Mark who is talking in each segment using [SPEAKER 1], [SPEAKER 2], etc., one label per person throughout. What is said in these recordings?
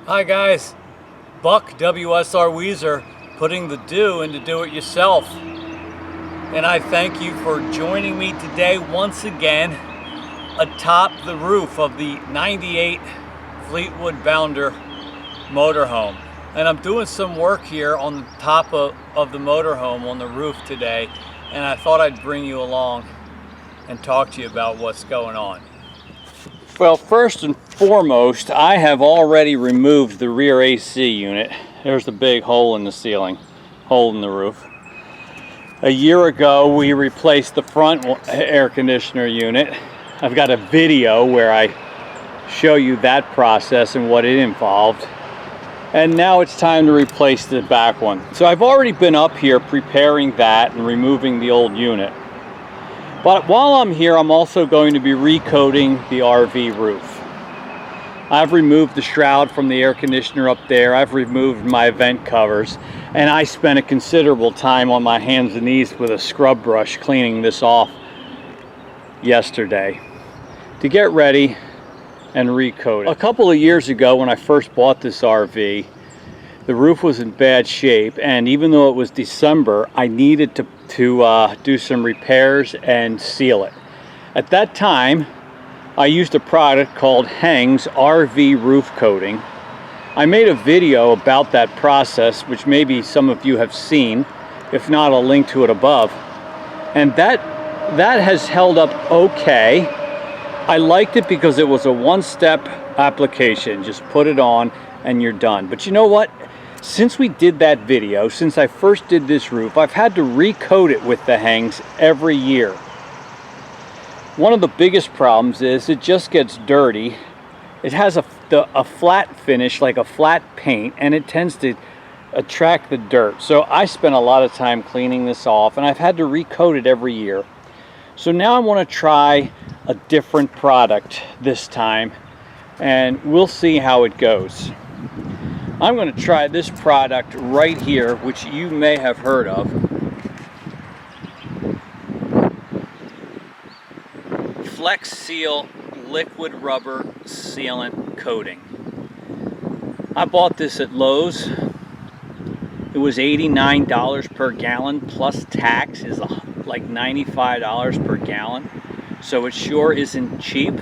[SPEAKER 1] Hi guys, Buck WSR Weezer putting the do into do it yourself. And I thank you for joining me today once again atop the roof of the 98 Fleetwood Bounder motorhome. And I'm doing some work here on the top of the motorhome on the roof today, and I thought I'd bring you along and talk to you about what's going on. Well, first and foremost, I have already removed the rear AC unit. There's the big hole in the ceiling, hole in the roof. A year ago, we replaced the front air conditioner unit. I've got a video where I show you that process and what it involved. And now it's time to replace the back one. So I've already been up here preparing that and removing the old unit. But while I'm here, I'm also going to be recoating the RV roof. I've removed the shroud from the air conditioner up there. I've removed my vent covers. And I spent a considerable time on my hands and knees with a scrub brush cleaning this off yesterday to get ready and recoat it. A couple of years ago when I first bought this RV, the roof was in bad shape, and even though it was December, I needed to do some repairs and seal it. At that time, I used a product called Heng's RV Roof Coating. I made a video about that process, which maybe some of you have seen. If not, I'll link to it above. And that has held up okay. I liked it because it was a one-step application. Just put it on and you're done. But you know what? Since we did that video, since I first did this roof, I've had to recoat it with the Hengs every year. One of the biggest problems is it just gets dirty. It has a flat finish, like a flat paint, and it tends to attract the dirt. So I spent a lot of time cleaning this off, and I've had to recoat it every year. So now I want to try a different product this time, and we'll see how it goes. I'm going to try this product right here, which you may have heard of. Flex Seal Liquid Rubber Sealant Coating. I bought this at Lowe's. It was $89 per gallon plus tax is like $95 per gallon. So it sure isn't cheap.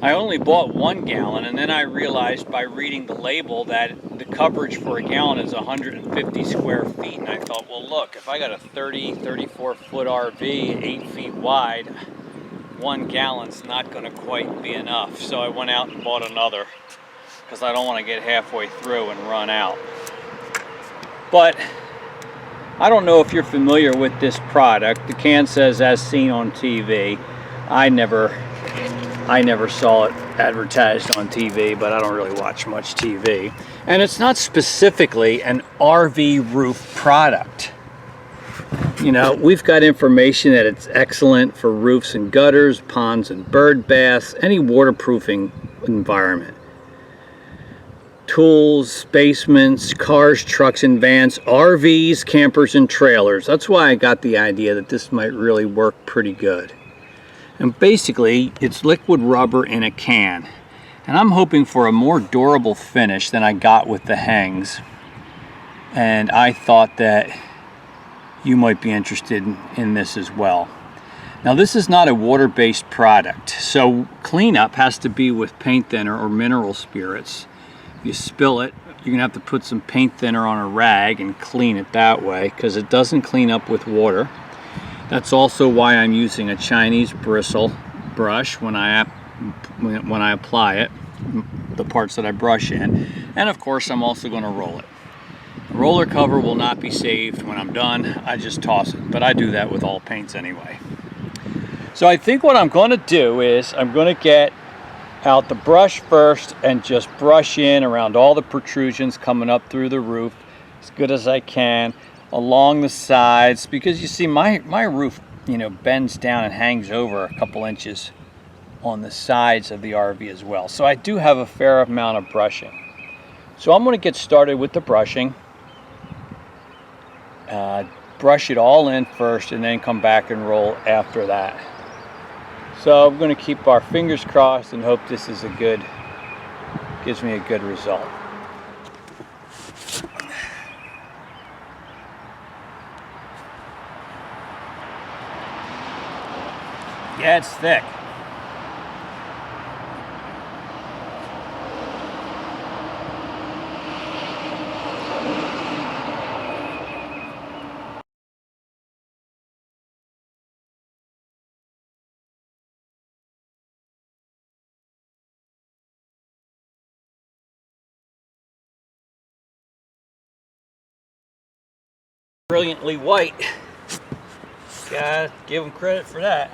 [SPEAKER 1] I only bought 1 gallon, and then I realized by reading the label that the coverage for a gallon is 150 square feet, and I thought, well look, if I got a 34 foot RV, 8 feet wide, 1 gallon's not going to quite be enough. So I went out and bought another, because I don't want to get halfway through and run out. But I don't know if you're familiar with this product. The can says as seen on TV. I never saw it advertised on TV, but I don't really watch much TV. And it's not specifically an RV roof product. You know, we've got information that it's excellent for roofs and gutters, ponds and bird baths, any waterproofing environment. Tools, basements, cars, trucks and vans, RVs, campers and trailers. That's why I got the idea that this might really work pretty good. And basically, it's liquid rubber in a can. And I'm hoping for a more durable finish than I got with the Hengs. And I thought that you might be interested in this as well. Now, this is not a water-based product, so cleanup has to be with paint thinner or mineral spirits. If you spill it, you're going to have to put some paint thinner on a rag and clean it that way, because it doesn't clean up with water. That's also why I'm using a Chinese bristle brush when I apply it, the parts that I brush in. And of course, I'm also going to roll it. The roller cover will not be saved when I'm done. I just toss it, but I do that with all paints anyway. So I think what I'm going to do is I'm going to get out the brush first and just brush in around all the protrusions coming up through the roof as good as I can, along the sides, because you see my roof, you know, bends down and hangs over a couple inches on the sides of the RV as well. So I do have a fair amount of brushing. So I'm going to get started with the brushing. Brush it all in first and then come back and roll after that. So I'm going to keep our fingers crossed and hope this is gives me a good result. Yeah, it's thick. Brilliantly white. Gotta give them credit for that.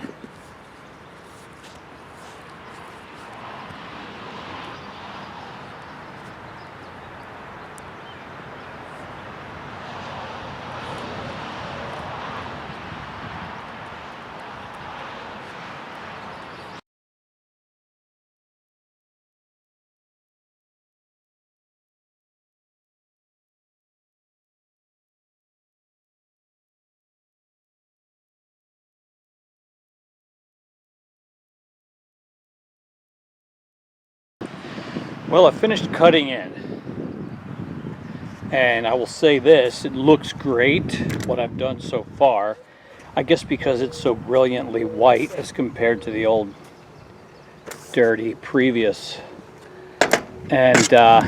[SPEAKER 1] Well, I finished cutting in, and I will say this, it looks great, what I've done so far. I guess because it's so brilliantly white as compared to the old dirty previous. And I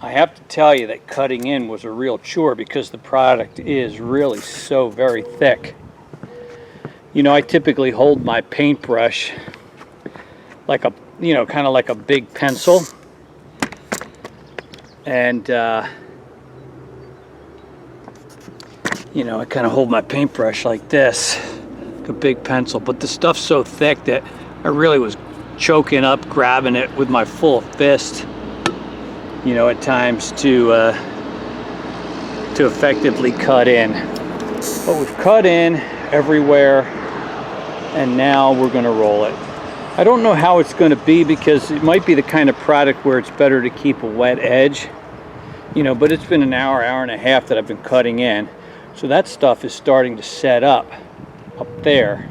[SPEAKER 1] have to tell you that cutting in was a real chore because the product is really so very thick. You know, I typically hold my paintbrush like a, you know, kind of like a big pencil. And, you know, I kind of hold my paintbrush like this, like a big pencil. But the stuff's so thick that I really was choking up, grabbing it with my full fist, you know, at times to effectively cut in. But we've cut in everywhere, and now we're going to roll it. I don't know how it's going to be because it might be the kind of product where it's better to keep a wet edge, you know, but it's been an hour, hour and a half that I've been cutting in. So that stuff is starting to set up there.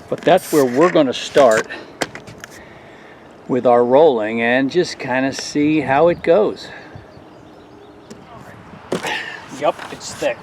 [SPEAKER 1] But that's where we're going to start with our rolling and just kind of see how it goes. Yup, it's thick.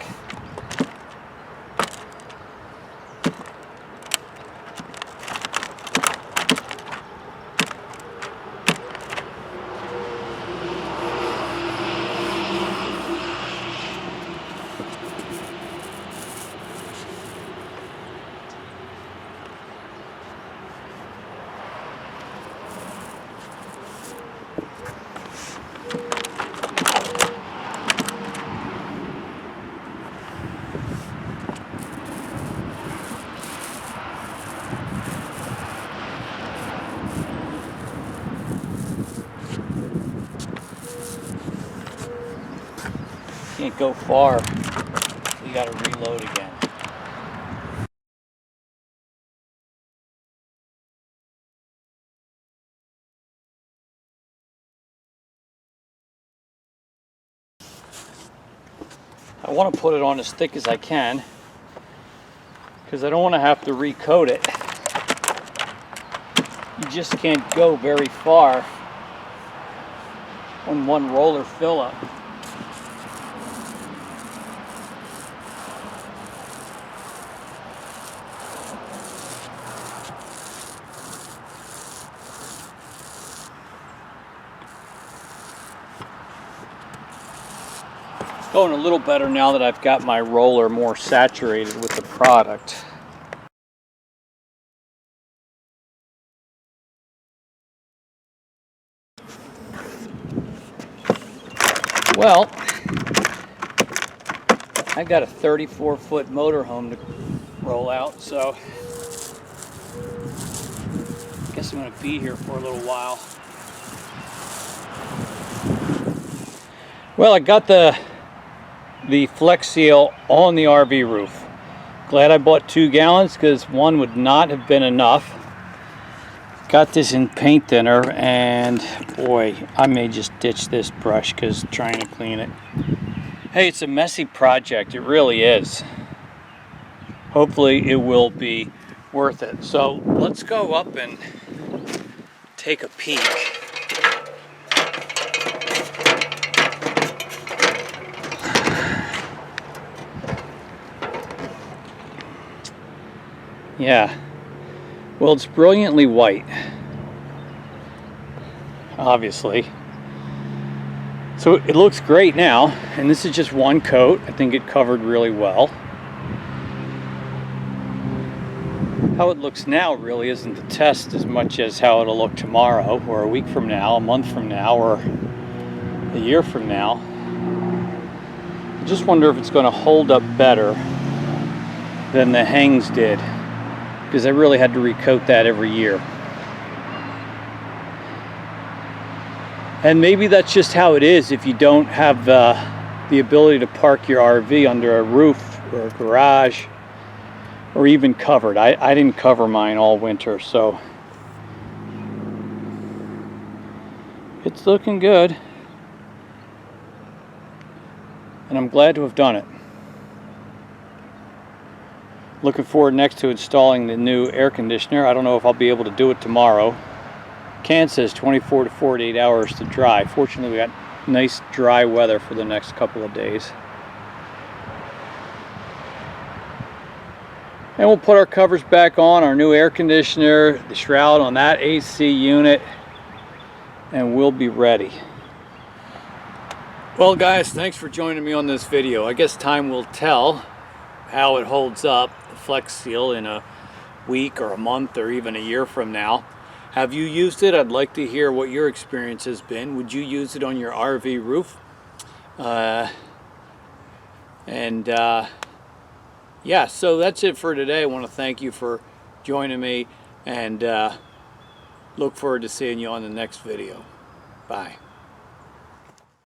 [SPEAKER 1] Can't go far, you got to reload again. I want to put it on as thick as I can because I don't want to have to recoat it. You just can't go very far on one roller fill up. Going a little better now that I've got my roller more saturated with the product. Well, I got a 34-foot motorhome to roll out, so I guess I'm going to be here for a little while. Well, I got the Flex Seal on the RV roof. Glad I bought 2 gallons because one would not have been enough. Got this in paint thinner, and boy, I may just ditch this brush because trying to clean it. Hey, it's a messy project, it really is. hopefully it will be worth it. So let's go up and take a peek. Yeah, well, it's brilliantly white, obviously. So it looks great now, and this is just one coat. I think it covered really well. How it looks now really isn't the test as much as how it'll look tomorrow, or a week from now, a month from now, or a year from now. I just wonder if it's going to hold up better than the Hangs did, because I really had to recoat that every year. And maybe that's just how it is if you don't have the ability to park your RV under a roof or a garage, or even covered. I didn't cover mine all winter, so it's looking good. And I'm glad to have done it. Looking forward next to installing the new air conditioner. I don't know if I'll be able to do it tomorrow. Can says 24 to 48 hours to dry. Fortunately, we got nice dry weather for the next couple of days. And we'll put our covers back on, our new air conditioner, the shroud on that AC unit, and we'll be ready. Well guys, thanks for joining me on this video. I guess time will tell how it holds up, the Flex Seal, in a week or a month or even a year from now. Have you used it? I'd like to hear what your experience has been. Would you use it on your RV roof? Yeah, so that's it for today. I want to thank you for joining me, and look forward to seeing you on the next video. Bye.